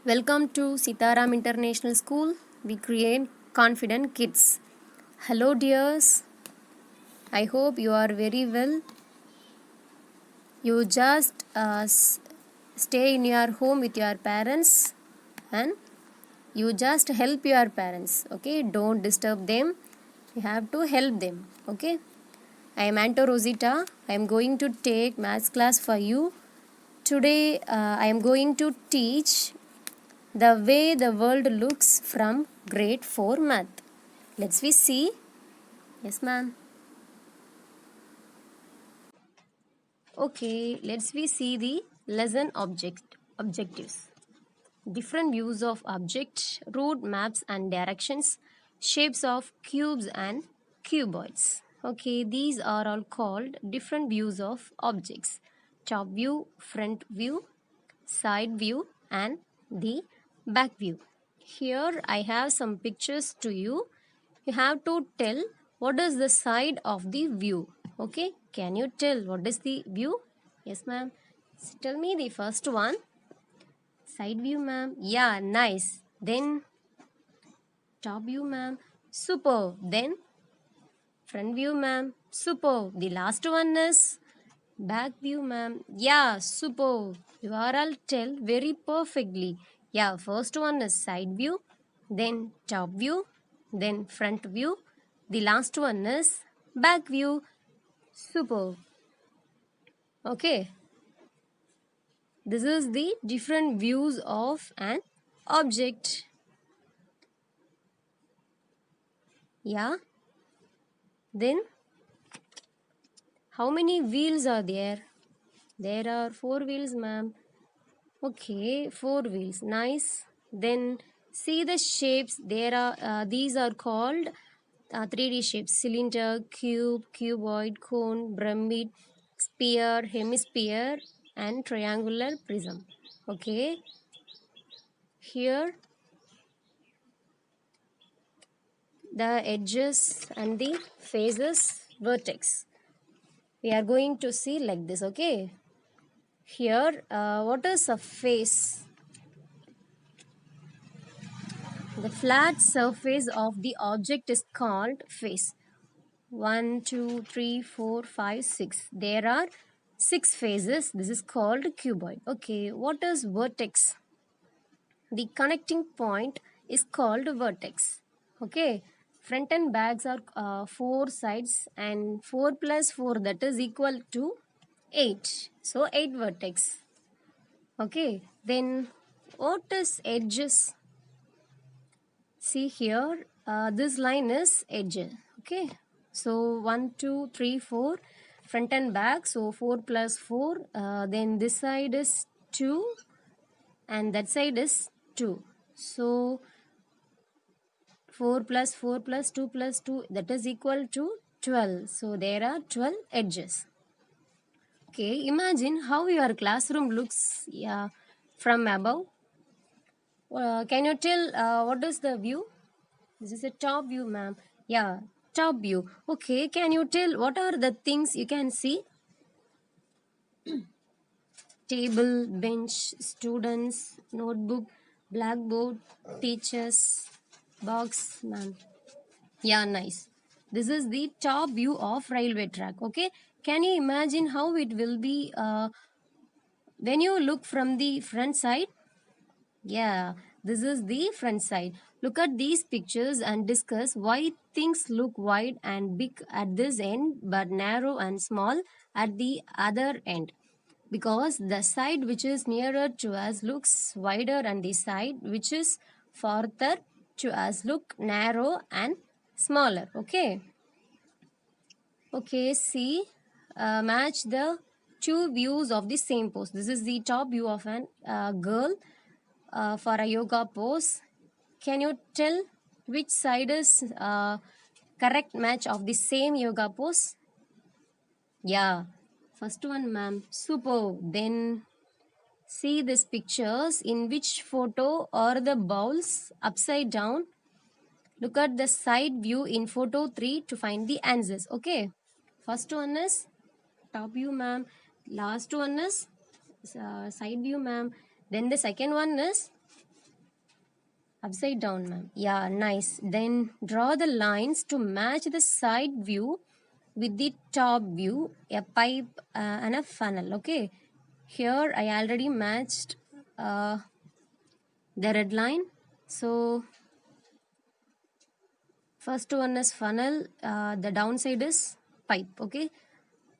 Welcome to Sitaram International School. We create confident kids. Hello, dears. I hope you are very well. You just stay in your home with your parents and you just help your parents. Okay, don't disturb them. You have to help them. Okay, I am Anto Rosita. I am going to take maths class for you. Today, I am going to teach the way the world looks from grade 4 math. Let's we see. Yes, ma'am. Okay, let's we see the lesson objectives. Different views of object, route, maps and directions, shapes of cubes and cuboids. Okay, these are all called different views of objects. Top view, front view, side view and the back view. Here I have some pictures to you. You have to tell what is the side of the view. Okay, can you tell what is the view? Yes, ma'am. Tell me the first one. Side view, ma'am. Yeah, nice. Then top view, ma'am. Super. Then front view, ma'am. Super. The last one is back view, ma'am. Yeah, super. You are all tell very perfectly. Yeah, first one is side view, then top view, then front view. The last one is back view. Super. Okay. This is the different views of an object. Yeah. Then how many wheels are there? There are 4 wheels, ma'am. Okay, 4 wheels. Nice. Then see the shapes. There are these are called 3D shapes: cylinder, cube, cuboid, cone, pyramid, sphere, hemisphere, and triangular prism. Okay, here the edges and the faces, vertex. We are going to see like this. Okay, here what is a face? The flat surface of the object is called face. 1, 2, 3, 4, 5, 6. There are 6 faces. This is called cuboid. Okay, what is vertex? The connecting point is called vertex. Okay, front and backs are 4 sides and 4 plus 4, that is equal to 8. So 8 vertex. Okay, then what is edges? See here, this line is edge. Okay, so 1, 2, 3, 4, front and back. So 4 plus 4. Then this side is 2 and that side is 2. So 4 plus 4 plus 2 plus 2, that is equal to 12. So there are 12 edges. Okay, imagine how your classroom looks, yeah, from above. Can you tell what is the view? This is a top view, ma'am. Yeah, top view. Okay, can you tell what are the things you can see? Table, bench, students, notebook, blackboard, teachers, box, ma'am. Yeah, nice. This is the top view of railway track. Okay, can you imagine how it will be when you look from the front side? Yeah, this is the front side. Look at these pictures and discuss why things look wide and big at this end but narrow and small at the other end. Because the side which is nearer to us looks wider and the side which is farther to us look narrow and smaller. Okay. Okay, see, match the two views of the same pose. This is the top view of an girl for a yoga pose. Can you tell which side is correct match of the same yoga pose? Yeah, first one, ma'am. Super. Then see these pictures. In which photo are the bowls upside down? Look at the side view in photo 3 to find the answers. Okay. First one is top view, ma'am. Last one is side view, ma'am. Then the second one is Upside down, ma'am. Yeah, nice. Then draw the lines to match the side view with the top view, a pipe and a funnel. Okay. Here I already matched the red line. So first one is funnel. The downside is pipe. Okay.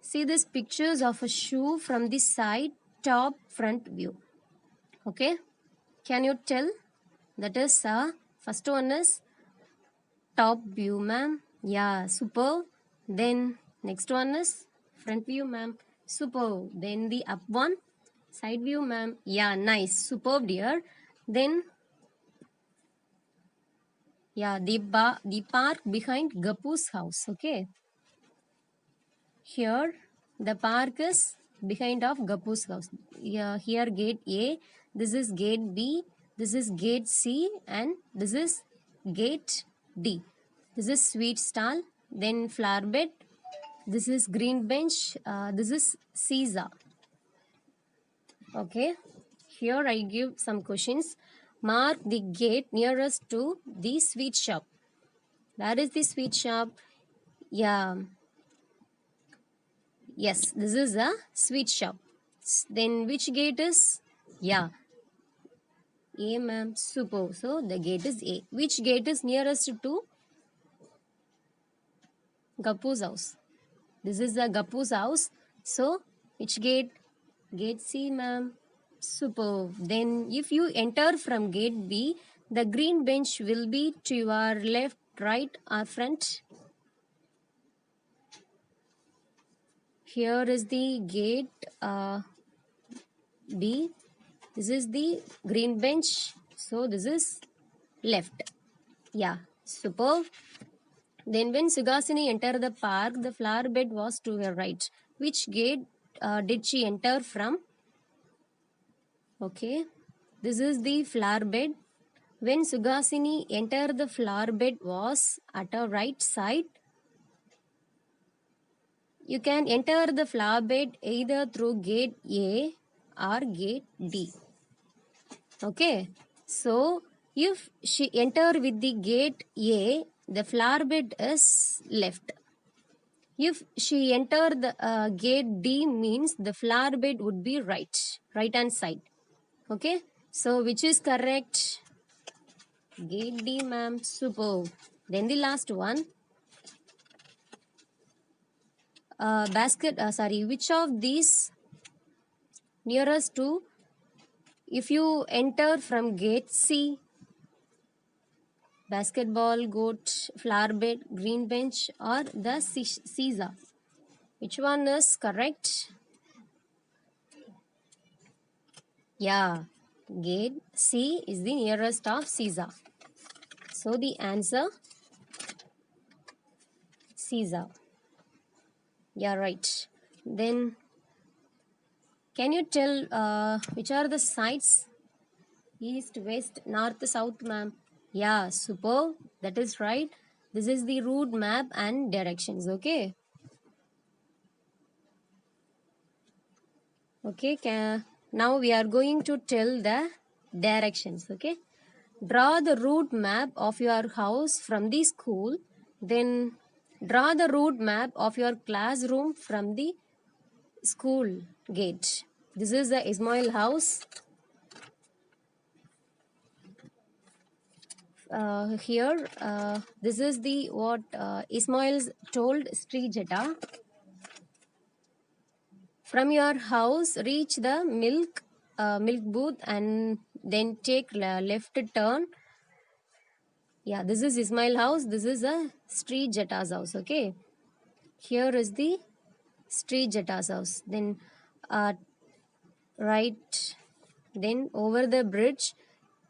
See these pictures of a shoe from the side, top, front view. Okay. Can you tell? That is first one is top view, ma'am. Yeah, super. Then next one is front view, ma'am. Super. Then the up one, side view, ma'am. Yeah, nice. Superb, dear. Then yeah, the park behind Gapu's house. Okay. Here the park is behind of Gapu's house. Yeah, here gate A. This is gate B. This is gate C, and this is gate D. This is sweet stall. Then flower bed. This is green bench. This is Caesar. Okay. Here I give some questions. Mark the gate nearest to the sweet shop. Where is the sweet shop? Yeah. Yes, this is a sweet shop. Then which gate is? Yeah. A, ma'am. Super. So the gate is A. Which gate is nearest to Gapu's house? This is the Gapu's house. So which gate? Gate C, ma'am. Super. Then if you enter from gate B, the green bench will be to your left, right, or front. Here is the gate B. This is the green bench. So this is left. Yeah, super. Then when Sugasini entered the park, the flower bed was to her right. Which gate did she enter from? Okay, this is the flower bed. When Sugasini entered the flower bed was at her right side. You can enter the flower bed either through gate A or gate D. Okay, so if she enter with the gate A, the flower bed is left. If she enter the gate D, means the flower bed would be right hand side. Okay, so which is correct? Gate D, ma'am. Super. Then the last one. Which of these nearest to, if you enter from gate C, basketball, goat, flower bed, green bench, or the Caesar? Which one is correct? Yeah, gate C is the nearest of Caesar. So the answer, Caesar. Yeah, right. Then can you tell which are the sides? East, west, north, south, ma'am. Yeah, super. That is right. This is the route map and directions. Okay. Okay. Now we are going to tell the directions. Okay. Draw the route map of your house from the school. Then draw the route map of your classroom from the school gate. This is the Ismail house. Here, this is the what Ismail's told Sri Jeta. From your house, reach the milk booth and then take left turn. Yeah, this is Ismail house. This is a Sri Jeta's house. Okay, here is the Sri Jeta's house. Then right, then over the bridge.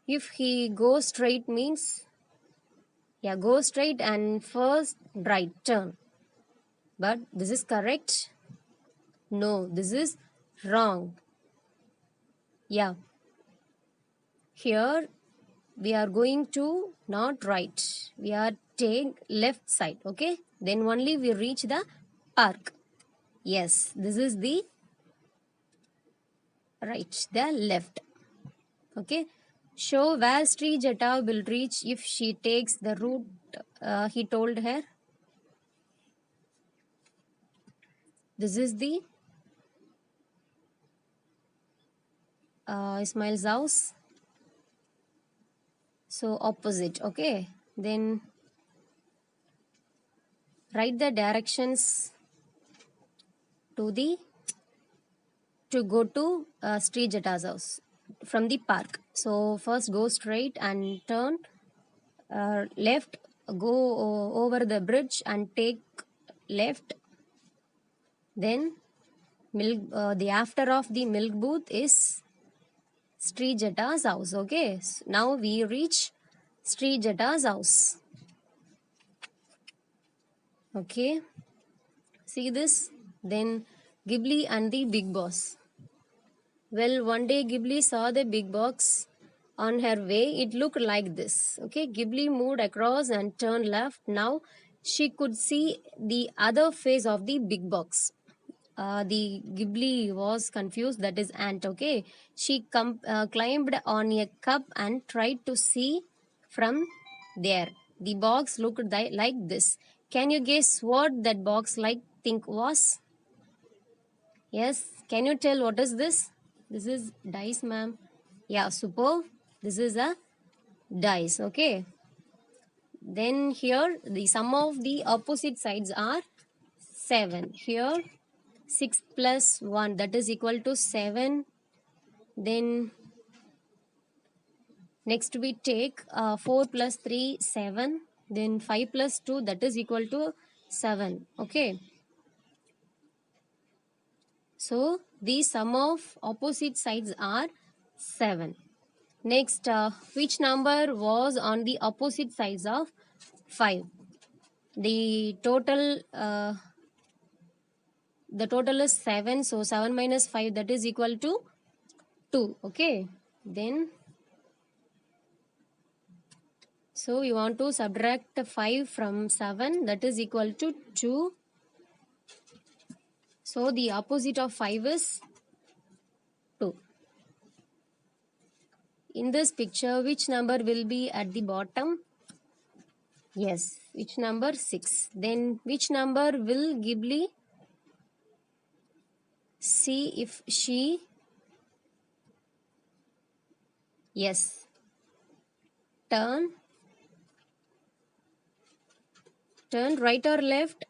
If he goes straight means, yeah, go straight and first right turn. But this is correct. No, this is wrong. Yeah. Here we are going to not right. We are take left side. Okay. Then only we reach the park. Yes, this is the right, the left. Okay. Show where Srijata will reach if she takes the route he told her. This is the Ismail's house. So opposite, okay. Then write the directions to go to Srijata's house from the park. So first go straight and turn left, go over the bridge and take left. Then the after of the milk booth is Srijata's house. Okay, so now we reach Srijata's house. Okay, see this. Then Ghibli and the big boss. Well, one day Ghibli saw the big box on her way. It looked like this. Okay, Ghibli moved across and turned left. Now she could see the other face of the big box. The Ghibli was confused, that is ant. Okay, she climbed on a cup and tried to see from there. The box looked like this. Can you guess what that box think was? Yes, can you tell what is this? This is dice, ma'am. Yeah, super. This is a dice. Okay, then here the sum of the opposite sides are 7. Here 6 plus 1, that is equal to 7. Then next we take 4 plus 3, 7. Then 5 plus 2, that is equal to 7. Okay, so the sum of opposite sides are 7. Next, which number was on the opposite sides of 5? The total is 7. So 7 minus 5, that is equal to 2. Okay, then so you want to subtract 5 from 7, that is equal to 2. So the opposite of 5 is 2. In this picture, which number will be at the bottom? Yes, which number? 6. Then which number will Ghibli see if she? Yes, turn right or left?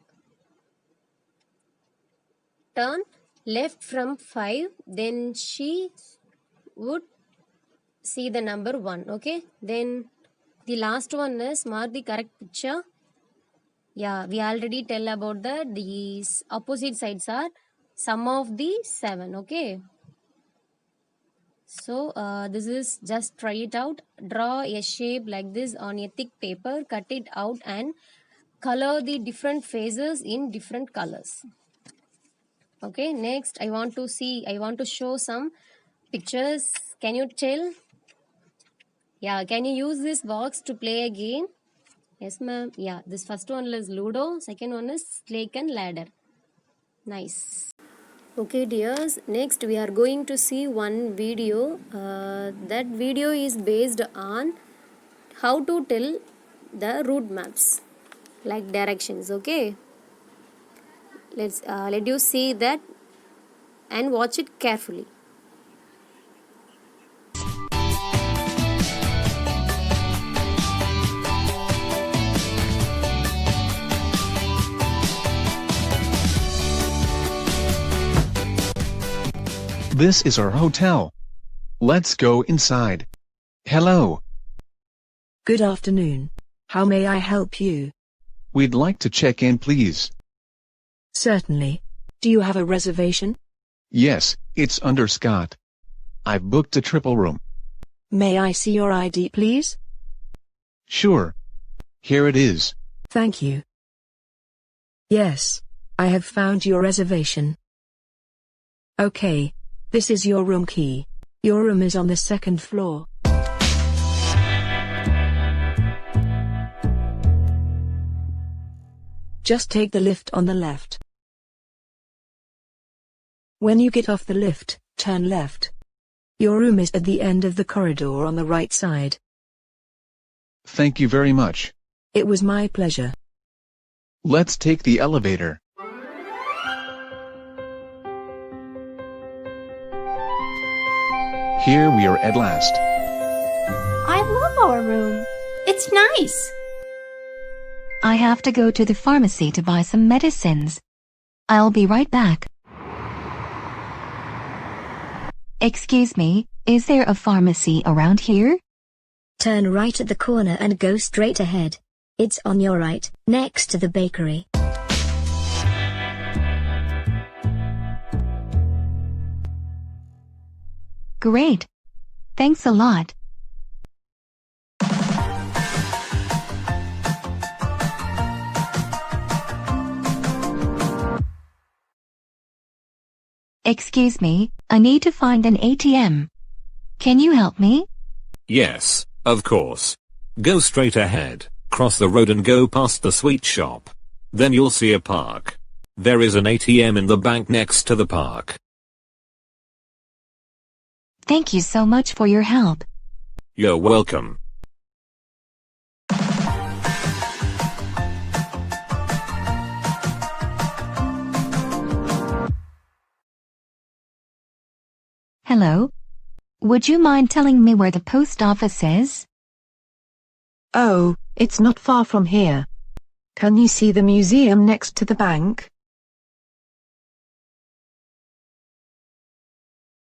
Turn left from 5, then she would see the number 1. Okay, then the last one is mark the correct picture. Yeah, we already tell about that. These opposite sides are sum of the 7. Okay, so this is just try it out. Draw a shape like this on a thick paper, cut it out and color the different faces in different colors. Okay, next I want to show some pictures. Can you tell? Yeah, can you use this box to play a game? Yes, ma'am. Yeah, this first one is Ludo, second one is Snake and Ladder. Nice. Okay, dears, next we are going to see one video. That video is based on how to tell the route maps, like directions. Okay, let you see that and watch it carefully. This is our hotel. Let's go inside. Hello. Good afternoon. How may I help you? We'd like to check in, please. Certainly. Do you have a reservation? Yes, it's under Scott. I've booked a triple room. May I see your ID, please? Sure. Here it is. Thank you. Yes, I have found your reservation. Okay, this is your room key. Your room is on the 2nd floor. Just take the lift on the left. When you get off the lift, turn left. Your room is at the end of the corridor on the right side. Thank you very much. It was my pleasure. Let's take the elevator. Here we are at last. I love our room. It's nice. I have to go to the pharmacy to buy some medicines. I'll be right back. Excuse me, is there a pharmacy around here? Turn right at the corner and go straight ahead. It's on your right, next to the bakery. Great. Thanks a lot. Excuse me, I need to find an ATM. Can you help me? Yes, of course. Go straight ahead, cross the road and go past the sweet shop. Then you'll see a park. There is an ATM in the bank next to the park. Thank you so much for your help. You're welcome. Hello? Would you mind telling me where the post office is? Oh, it's not far from here. Can you see the museum next to the bank?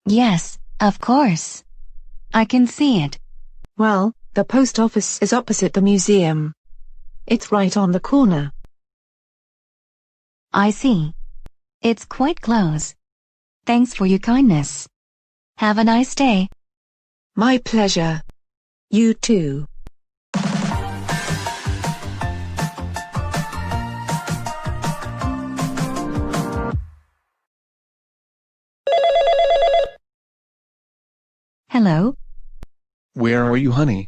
Yes, of course. I can see it. Well, the post office is opposite the museum. It's right on the corner. I see. It's quite close. Thanks for your kindness. Have a nice day. My pleasure. You too. Hello? Where are you, honey?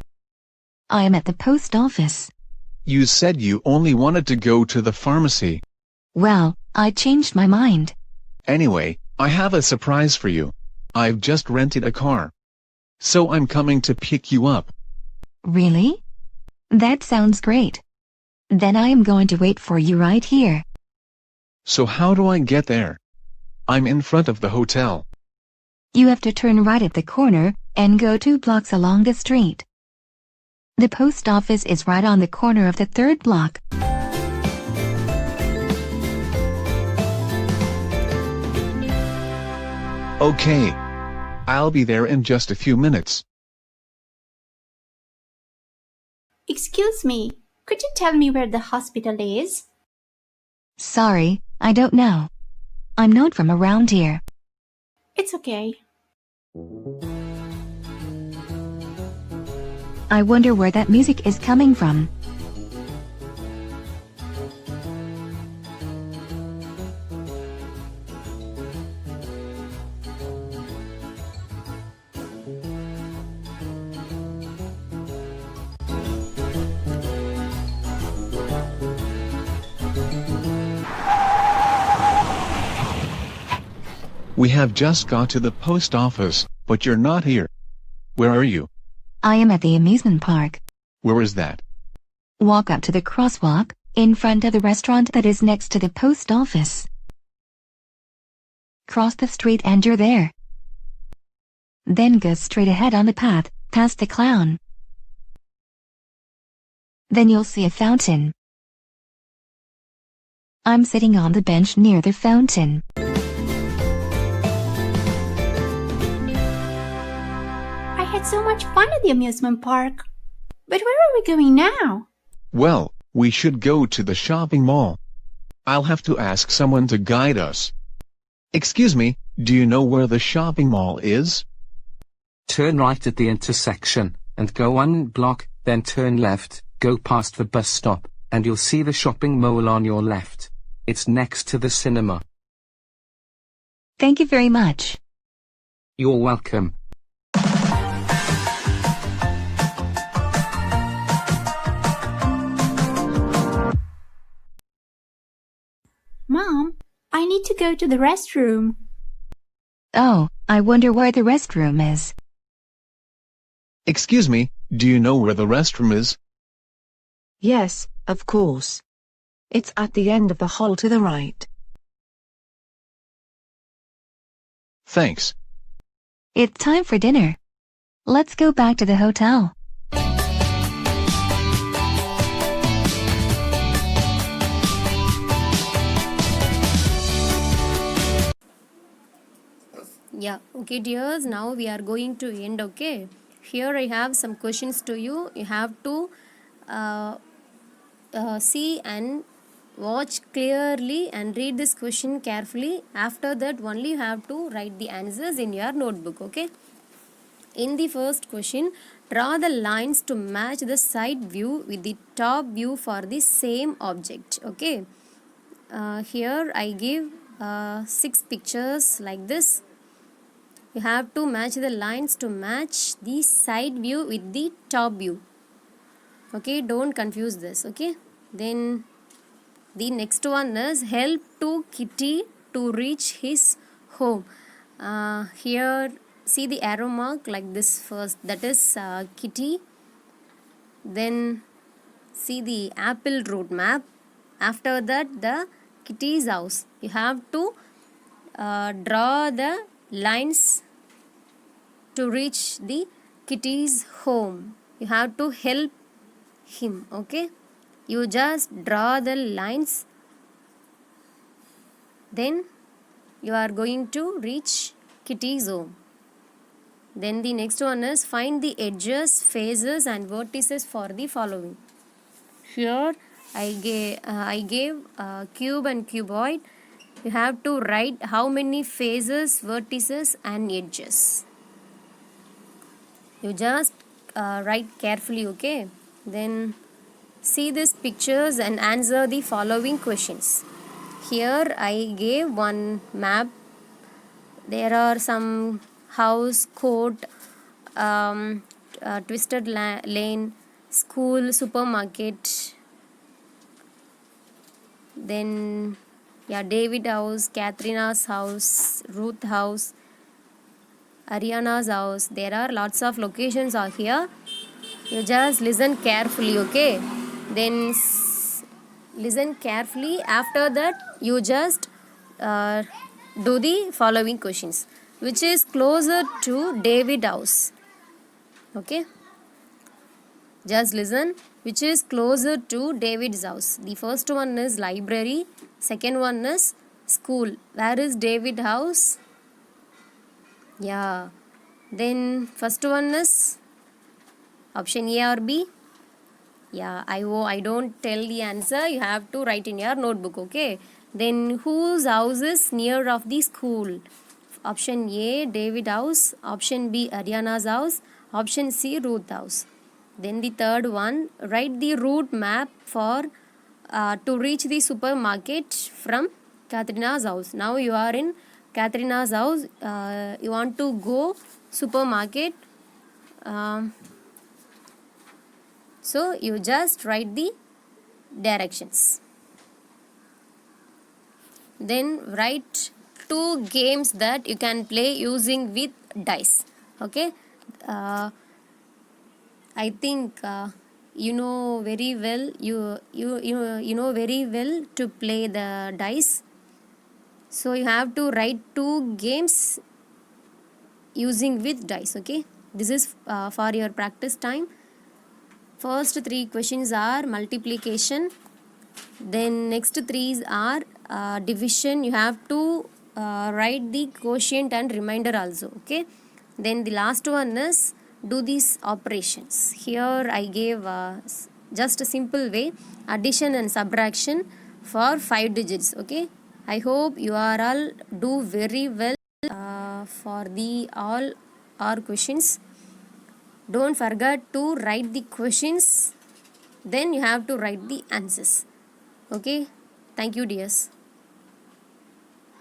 I am at the post office. You said you only wanted to go to the pharmacy. Well, I changed my mind. Anyway, I have a surprise for you. I've just rented a car. So I'm coming to pick you up. Really? That sounds great. Then I am going to wait for you right here. So how do I get there? I'm in front of the hotel. You have to turn right at the corner and go 2 blocks along the street. The post office is right on the corner of the 3rd block. Okay. I'll be there in just a few minutes. Excuse me, could you tell me where the hospital is? Sorry, I don't know. I'm not from around here. It's okay. I wonder where that music is coming from. We have just got to the post office, but you're not here. Where are you? I am at the amusement park. Where is that? Walk up to the crosswalk, in front of the restaurant that is next to the post office. Cross the street and you're there. Then go straight ahead on the path, past the clown. Then you'll see a fountain. I'm sitting on the bench near the fountain. I had so much fun at the amusement park. But where are we going now? Well, we should go to the shopping mall. I'll have to ask someone to guide us. Excuse me, do you know where the shopping mall is? Turn right at the intersection, and go 1 block, then turn left, go past the bus stop, and you'll see the shopping mall on your left. It's next to the cinema. Thank you very much. You're welcome. Mom, I need to go to the restroom. Oh, I wonder where the restroom is. Excuse me, do you know where the restroom is? Yes, of course. It's at the end of the hall to the right. Thanks. It's time for dinner. Let's go back to the hotel. Yeah, okay dears, now we are going to end. Okay, here I have some questions to you. You have to see and watch clearly and read this question carefully. After that only you have to write the answers in your notebook. Okay, in the first question, draw the lines to match the side view with the top view for the same object. Okay, here I give 6 pictures like this. You have to match the lines to match the side view with the top view. Okay, don't confuse this. Okay, then the next one is help to Kitty to reach his home. Here see the arrow mark like this first, that is Kitty. Then see the apple road map. After that the Kitty's house. You have to draw the lines to reach the Kitty's home. You have to help him. Okay, you just draw the lines, then you are going to reach Kitty's home. Then the next one is find the edges, faces and vertices for the following. Here I gave cube and cuboid. You have to write how many faces, vertices and edges. You just write carefully. Okay, then see these pictures and answer the following questions. Here I gave one map. There are some house, court, twisted lane, school, supermarket, then David house, Katrina's house, Ruth house, Ariana's house. There are lots of locations are here. You just listen carefully. Okay, then listen carefully. After that you just do the following questions. Which is closer to David house? Okay, just listen. Which is closer to David's house? The first one is library, second one is school. Where is David house? Yeah, then first one is option A or B? Yeah, I don't tell the answer. You have to write in your notebook. Okay, then whose house is near of the school? Option A, David house. Option B, Ariana's house. Option C, Ruth house. Then the third one, write the route map for to reach the supermarket from Katrina's house. Now you are in Katrina's house. You want to go supermarket. So you just write the directions. Then write 2 games that you can play using with dice. Okay, I think you know very well. You know very well to play the dice. So you have to write 2 games using with dice. Okay, this is for your practice time. First 3 questions are multiplication. Then next 3 are division. You have to write the quotient and remainder also. Okay, then the last one is do these operations. Here I gave just a simple way, addition and subtraction for 5 digits. Okay, I hope you are all do very well for the all our questions. Don't forget to write the questions, then you have to write the answers. Okay, thank you dears.